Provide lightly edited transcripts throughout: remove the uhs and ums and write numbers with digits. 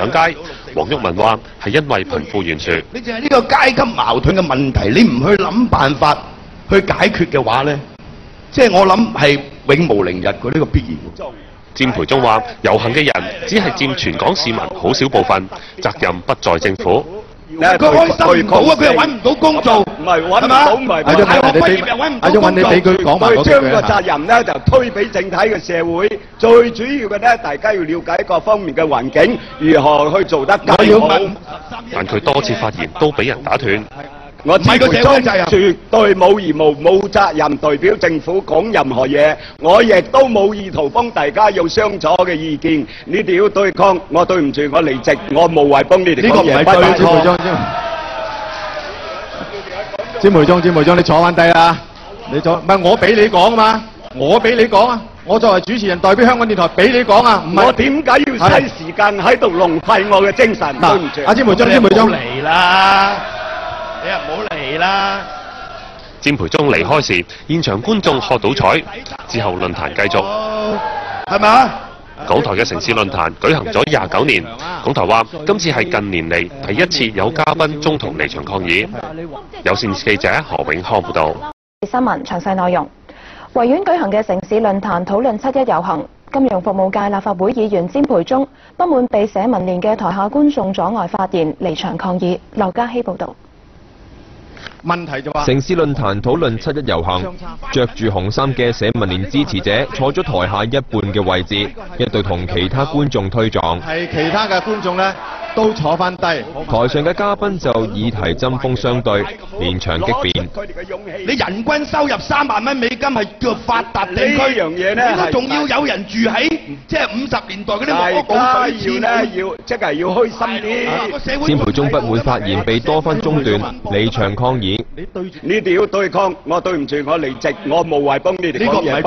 上街。黃毓民話係因為貧富懸殊。你淨係呢個階級矛盾嘅問題，你唔去諗辦法去解決嘅話咧，即係我諗係永無寧日嘅呢個必然。詹培忠話：遊行嘅人只係佔全港市民好少部分，責任不在政府。佢開心唔到啊！佢又揾唔到工做，唔係揾唔到，唔係大學畢業又揾唔到工做。你俾佢講埋嗰句。將個責任咧就推俾整體嘅社會，最主要嘅咧，大家要了解各方面嘅環境，如何去做得更好。但佢多次發言都俾人打斷。我知佢絕對冇義務、冇責任代表政府講任何嘢，我亦都冇意圖幫大家用相左嘅意見。你哋要對抗，我對唔住，我離席，我無謂幫你哋講嘢。詹培忠，詹培忠，你坐翻低啦！你坐，唔係我俾你講啊嘛，我俾你講啊！我作為主持人，代表香港電台俾你講啊！唔係我點解要嘥時間喺度浪費我嘅精神？對唔住，阿詹培忠嚟啦！你又唔好嚟啦！詹培忠離開時，現場觀眾喝倒彩，之後論壇繼續。係咪啊？港台嘅城市論壇舉行咗29年，港台話今次係近年嚟第一次有嘉賓中途離場抗議。有線記者何永康報導。新聞詳細內容：維園舉行嘅城市論壇討論7·1遊行，金融服務界立法會議員詹培忠不滿被社民連嘅台下觀眾阻礙發言，離場抗議。劉嘉熙報導。問題就話城市論壇討論7·1遊行，着住紅衫嘅社民連支持者坐咗台下一半嘅位置，一度同其他觀眾推撞。係其他嘅觀眾呢都坐翻低，台上嘅嘉賓就議題針鋒相對，現場激辯。你人均收入3萬蚊美金係叫發達地區，呢樣嘢咧都仲要有人住喺即係50年代嗰啲木屋冇水廁要即係要開心啲。詹培忠不滿發言被多番中斷，離場抗議。你哋要對抗，我對唔住，我離席，我無謂幫你哋講嘢。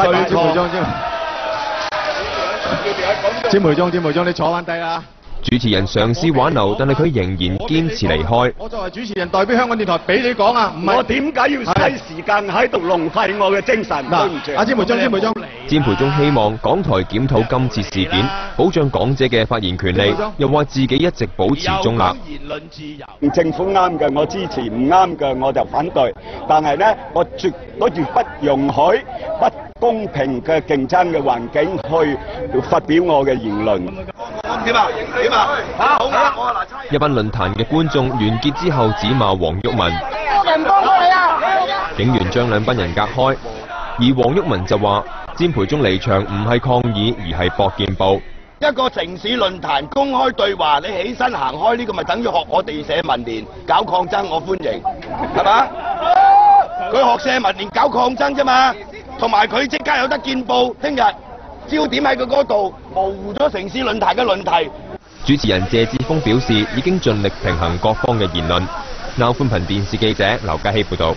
詹培忠，你坐翻低啦！主持人嘗試挽留，但係佢仍然堅持離開。我作為主持人，代表香港電台俾你講啊，唔係我點解要嘥時間喺度浪費我嘅精神？對唔住。阿詹培忠，詹培忠希望港台檢討今次事件，保障港姐嘅發言權利，又話自己一直保持中立。言論自由。政府啱嘅我支持，唔啱嘅我就反對。但係呢，我絕不容許不公平嘅競爭嘅環境去發表我嘅言論。點啊？一班論壇嘅觀眾完結之後指罵黃毓民，警員將兩班人隔開，而黃毓民就話詹培忠離場唔係抗議而係搏劍報。一個城市論壇公開對話，你起身行開呢個咪等於學我哋社民連搞抗爭，我歡迎，係嘛？佢學社民連搞抗爭啫嘛，同埋佢即刻有得見報，聽日焦點喺佢嗰度，模糊咗城市論壇嘅論題。主持人謝志峰表示，已經盡力平衡各方嘅言論。鬧寬頻電視記者劉嘉熙報道。